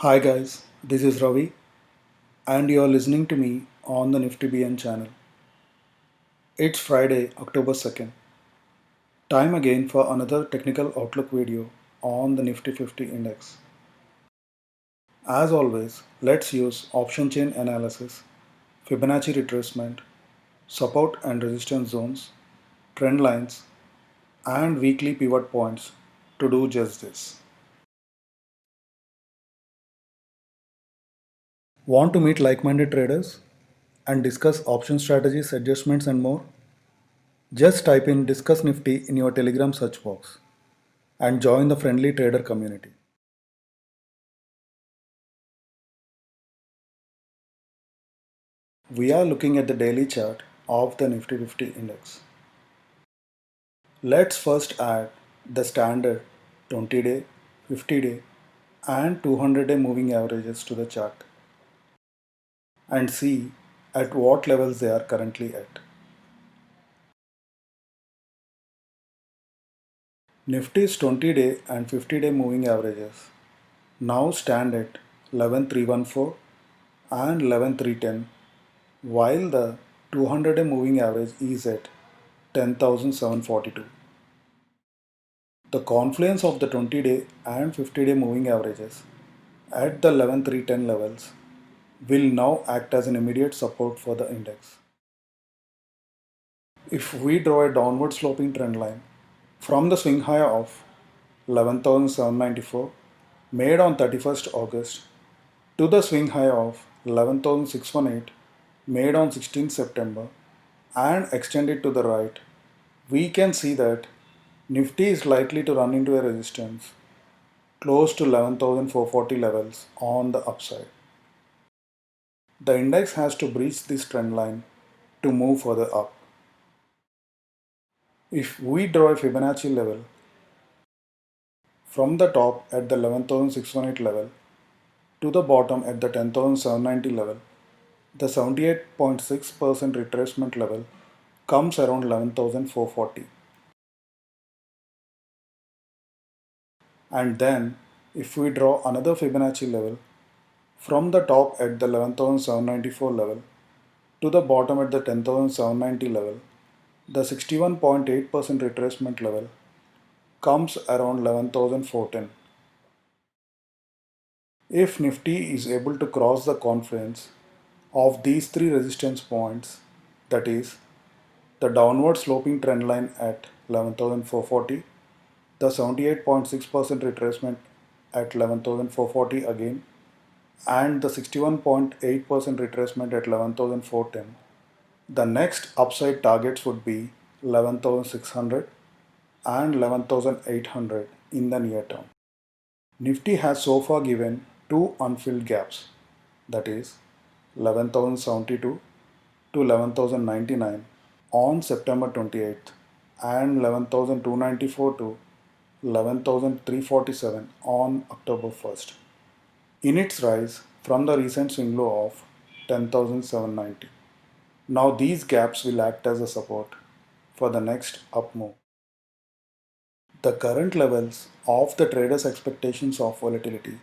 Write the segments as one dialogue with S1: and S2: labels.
S1: Hi guys, this is Ravi and you are listening to me on the Nifty BN channel. It's Friday, October 2nd. Time again for another technical outlook video on the Nifty 50 index. As always, let's use option chain analysis, Fibonacci retracement, support and resistance zones, trend lines, and weekly pivot points to do just this. Want to meet like-minded traders and discuss option strategies, adjustments and more? Just type in Discuss Nifty in your Telegram search box and join the friendly trader community. We are looking at the daily chart of the Nifty 50 index. Let's first add the standard 20-day, 50-day and 200-day moving averages to the chart and see at what levels they are currently at. Nifty's 20-day and 50-day moving averages now stand at 11,314 and 11,310, while the 200-day moving average is at 10,742. The confluence of the 20-day and 50-day moving averages at the 11,310 levels will now act as an immediate support for the index. If we draw a downward sloping trend line from the swing high of 11,794 made on 31st August to the swing high of 11,618 made on 16th September and extended to the right, we can see that Nifty is likely to run into a resistance close to 11,440 levels on the upside. The index has to breach this trend line to move further up. If we draw a Fibonacci level from the top at the 11,618 level to the bottom at the 10,790 level, the 78.6% retracement level comes around 11,440. And then, if we draw another Fibonacci level from the top at the 11,794 level to the bottom at the 10,790 level, the 61.8% retracement level comes around 11,410. If Nifty is able to cross the confluence of these three resistance points, that is, the downward sloping trend line at 11,440, the 78.6% retracement at 11,440 again, and the 61.8% retracement at 11,410, the next upside targets would be 11,600 and 11,800 in the near term. Nifty has so far given two unfilled gaps, that is 11,072 to 11,099 on September 28th and 11,294 to 11,347 on October 1st. In its rise from the recent swing low of 10,790. Now these gaps will act as a support for the next up move. The current levels of the traders' expectations of volatility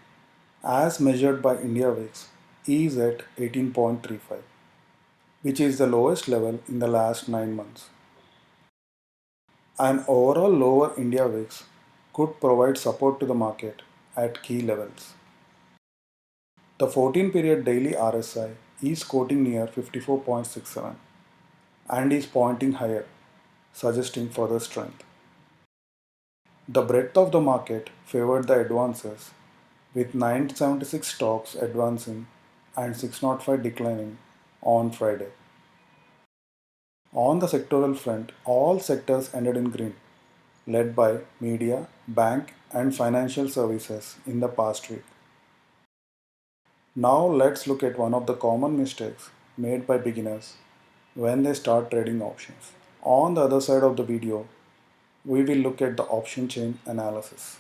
S1: as measured by India VIX is at 18.35, which is the lowest level in the last 9 months. An overall lower India VIX could provide support to the market at key levels. The 14-period daily RSI is quoting near 54.67 and is pointing higher, suggesting further strength. The breadth of the market favored the advances, with 976 stocks advancing and 605 declining on Friday. On the sectoral front, all sectors ended in green, led by media, bank, and financial services in the past week. Now let's look at one of the common mistakes made by beginners when they start trading options. On the other side of the video, we will look at the option chain analysis.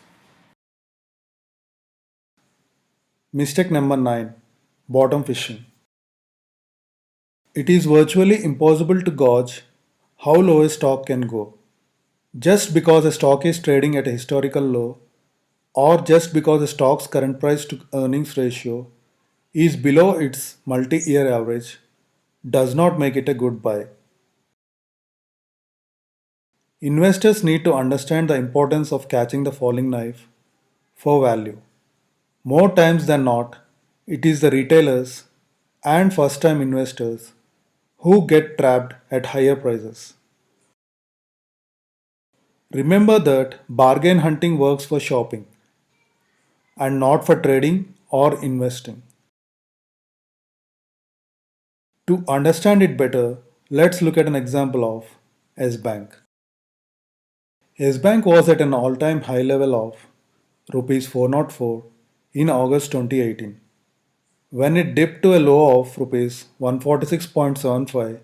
S1: Mistake number 9. Bottom fishing. It is virtually impossible to gauge how low a stock can go. Just because a stock is trading at a historical low or just because a stock's current price to earnings ratio is below its multi year average does not make it a good buy. Investors need to understand the importance of catching the falling knife for value. More times than not, it is the retailers and first time investors who get trapped at higher prices. Remember that bargain hunting works for shopping and not for trading or investing. To understand it better, let's look at an example of S Bank. S Bank was at an all time high level of rupees 404 in August 2018. When it dipped to a low of rupees 146.75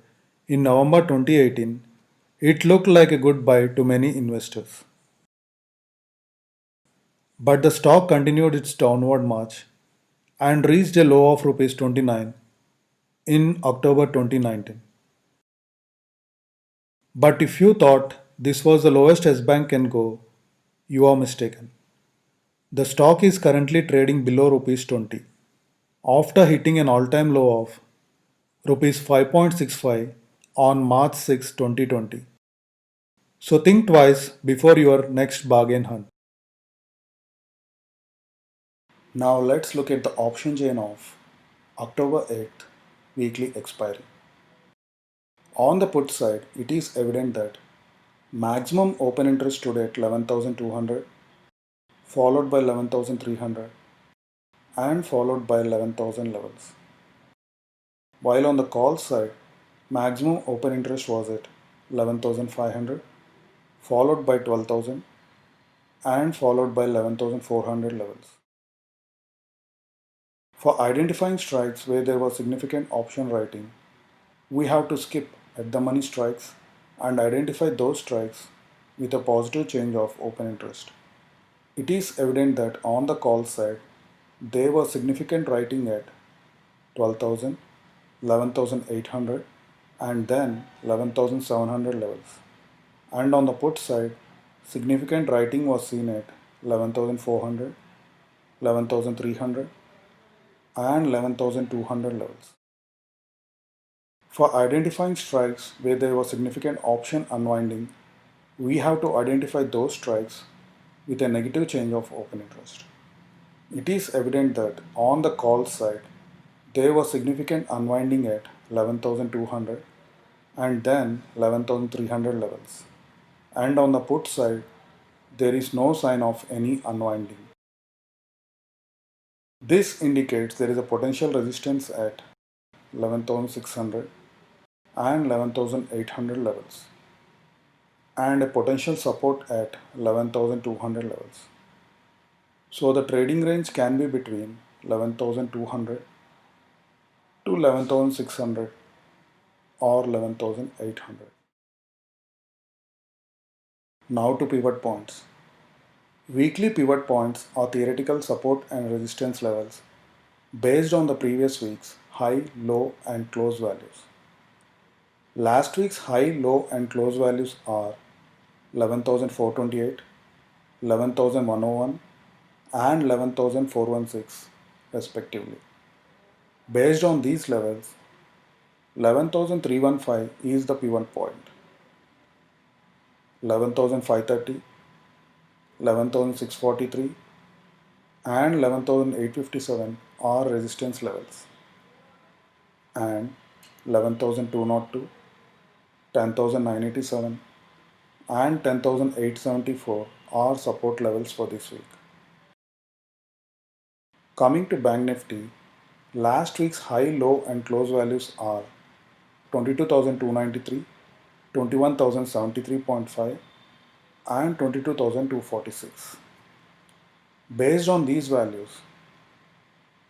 S1: in November 2018, it looked like a good buy to many investors. But the stock continued its downward march and reached a low of rupees 29 in October 2019. But if you thought this was the lowest S Bank can go, you are mistaken. The stock is currently trading below rupees 20 after hitting an all-time low of rupees 5.65 on March 6, 2020. So think twice before your next bargain hunt. Now let's look at the option chain of October 8th weekly expiry. On the put side, it is evident that maximum open interest stood at 11,200, followed by 11,300, and followed by 11,000 levels. While on the call side, maximum open interest was at 11,500, followed by 12,000, and followed by 11,400 levels. For identifying strikes where there was significant option writing, we have to skip at the money strikes and identify those strikes with a positive change of open interest. It is evident that on the call side, there was significant writing at 12,000, 11,800, and then 11,700 levels. And on the put side, significant writing was seen at 11,400, 11,300, and 11,200 levels. For identifying strikes where there was significant option unwinding, we have to identify those strikes with a negative change of open interest. It is evident that on the call side, there was significant unwinding at 11,200 and then 11,300 levels. And on the put side, there is no sign of any unwinding. This indicates there is a potential resistance at 11,600 and 11,800 levels and a potential support at 11,200 levels. So the trading range can be between 11,200 to 11,600 or 11,800. Now to pivot points. Weekly pivot points are theoretical support and resistance levels based on the previous week's high, low, and close values. Last week's high, low, and close values are 11,428, 11,101, and 11,416 respectively. Based on these levels, 11,315 is the pivot point, 11,530, 11,643, and 11,857 are resistance levels, and 11,202, 10,987, and 10,874 are support levels for this week. Coming to Bank Nifty, last week's high, low, and close values are 22,293, 21,073.5, and 22,246. Based on these values,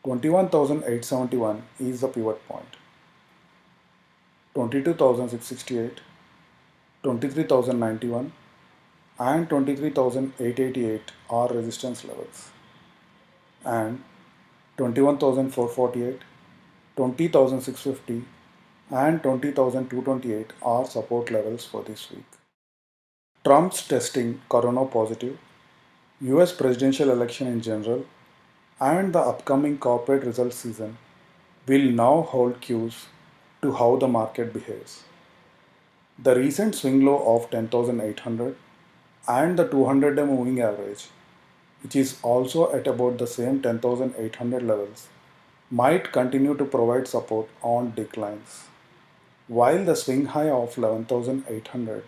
S1: 21,871 is the pivot point, 22,668, 23,091, and 23,888 are resistance levels, and 21,448, 20,650, and 20,228 are support levels for this week. Trump's testing corona positive. US presidential election in general, and the upcoming corporate results season will now hold cues to how the market behaves. The recent swing low of 10,800 and the 200-day moving average, which is also at about the same 10,800 levels, might continue to provide support on declines, while the swing high of 11,800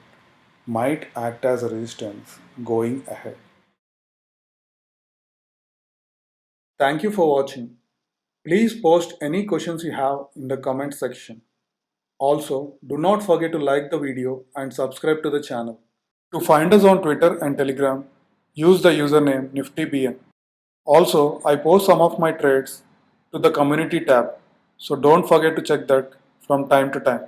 S1: might act as a resistance going ahead. Thank you for watching. Please post any questions you have in the comment section. Also, do not forget to like the video and subscribe to the channel. To find us on Twitter and Telegram, use the username NiftyBN. Also, I post some of my trades to the community tab, so don't forget to check that from time to time.